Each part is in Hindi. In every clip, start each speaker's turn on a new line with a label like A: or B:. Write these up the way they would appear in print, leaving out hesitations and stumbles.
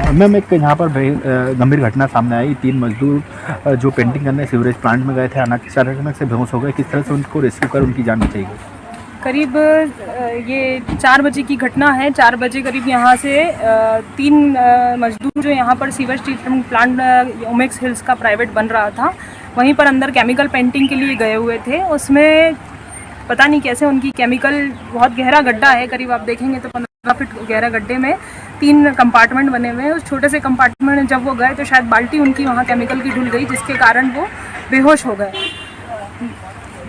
A: मैम एक यहाँ पर गंभीर घटना सामने आई। 3 मजदूर जो पेंटिंग करने सीवरेज प्लांट में गए थे, अचानक से बेहोश हो गए। किस तरह से उनको रेस्क्यू कर उनकी जान बचाई गई?
B: करीब ये 4 बजे की घटना है। 4 बजे करीब यहाँ से 3 मजदूर जो यहाँ पर sewer treatment plant Omaxe hills का प्राइवेट बन रहा था, वहीं पर अंदर केमिकल पेंटिंग के लिए गए हुए थे। उसमें पता नहीं कैसे उनकी केमिकल, बहुत गहरा गड्ढा है, करीब आप देखेंगे तो 15 फीट गहरा गड्ढे में 3 कंपार्टमेंट बने हुए हैं। उस छोटे से कंपार्टमेंट में जब वो गए तो शायद बाल्टी उनकी वहाँ केमिकल की धुल गई, जिसके कारण वो बेहोश हो गए।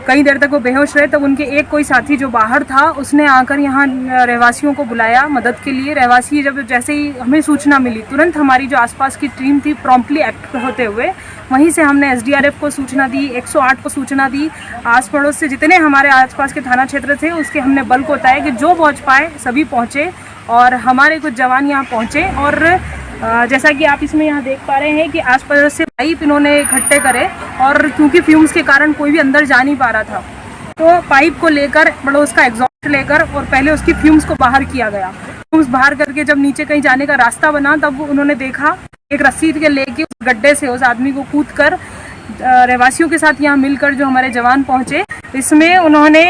B: कई देर तक वो बेहोश रहे। तब उनके एक कोई साथी जो बाहर था, उसने आकर यहाँ रहवासियों को बुलाया मदद के लिए। रहवासी जब जैसे ही हमें सूचना मिली, तुरंत हमारी जो आसपास की टीम थी प्रॉम्प्टली एक्ट होते हुए वहीं से हमने SDRF को सूचना दी, 108 को सूचना दी। आस पड़ोस से जितने हमारे आसपास के थाना क्षेत्र थे उसके हमने बल को बताया कि जो पहुँच पाए सभी पहुँचे, और हमारे कुछ जवान यहाँ पहुँचे। और जैसा कि आप इसमें यहाँ देख पा रहे हैं कि आस पड़ोस से पाइप इन्होंने इकट्ठे करे, और क्योंकि फ्यूम्स के कारण कोई भी अंदर जा नहीं पा रहा था, तो पाइप को लेकर पड़ोस का एग्जॉस्ट लेकर और पहले उसकी फ्यूम्स को बाहर किया गया। फ्यूम्स बाहर करके जब नीचे कहीं जाने का रास्ता बना, तब उन्होंने देखा एक रस्सी के लेके उस गड्ढे से उस आदमी को कूद कर रहवासियों के साथ यहाँ मिलकर जो हमारे जवान पहुँचे, इसमें उन्होंने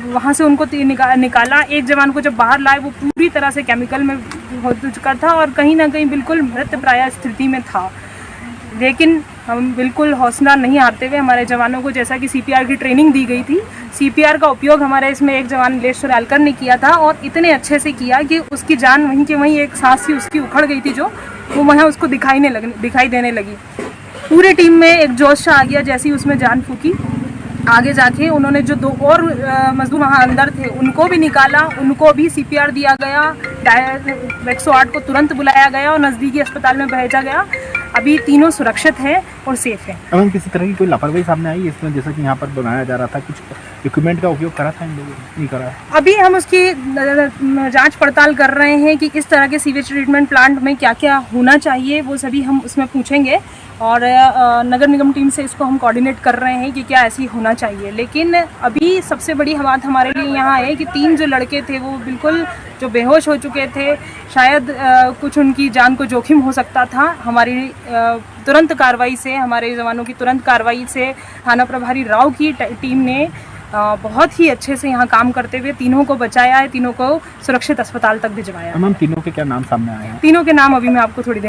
B: वहाँ से उनको निकाला। एक जवान को जब बाहर लाए, वो पूरी तरह से केमिकल में हो चुका था और कहीं ना कहीं बिल्कुल मृतप्राय स्थिति में था। लेकिन हम बिल्कुल हौसला नहीं हारते हुए हमारे जवानों को, जैसा कि CPR की ट्रेनिंग दी गई थी, CPR का उपयोग हमारे इसमें एक जवान लेश्वर एलकर ने किया था, और इतने अच्छे से किया कि उसकी जान वहीं के वहीं, एक सांस सी उसकी उखड़ गई थी जो वो वहाँ उसको दिखाई देने लगी। पूरी टीम में एक जोश सा आ गया जैसे ही उसमें जान फूकी। आगे जाके उन्होंने जो 2 और मजदूर वहाँ अंदर थे उनको भी निकाला, उनको भी CPR दिया गया, 108 को तुरंत बुलाया गया और नज़दीकी अस्पताल में भेजा गया। अभी तीनों सुरक्षित हैं और सेफ हैं।
A: अब किसी तरह की कोई लापरवाही सामने आई इसमें, जैसा कि यहाँ पर बनाया जा रहा था, कुछ इक्विपमेंट का उपयोग करा था इन लोगों ने? नहीं करा।
B: अभी हम उसकी जांच पड़ताल कर रहे हैं कि इस तरह के सीवेज ट्रीटमेंट प्लांट में क्या क्या होना चाहिए, वो सभी हम उसमें पूछेंगे, और नगर निगम टीम से इसको हम कोऑर्डिनेट कर रहे हैं कि क्या ऐसी होना चाहिए। लेकिन अभी सबसे बड़ी बात हमारे लिए यहाँ है कि 3 जो लड़के थे वो बिल्कुल जो बेहोश हो चुके थे, शायद कुछ उनकी जान को जोखिम हो सकता था। हमारी तुरंत कार्रवाई से, हमारे जवानों की तुरंत कार्रवाई से थाना प्रभारी राव की टीम ने बहुत ही अच्छे से यहाँ काम करते हुए तीनों को बचाया है, तीनों को सुरक्षित अस्पताल तक भिजवाया है।
A: मैम तीनों के क्या नाम सामने आए हैं?
B: तीनों के नाम अभी मैं आपको थोड़ी देर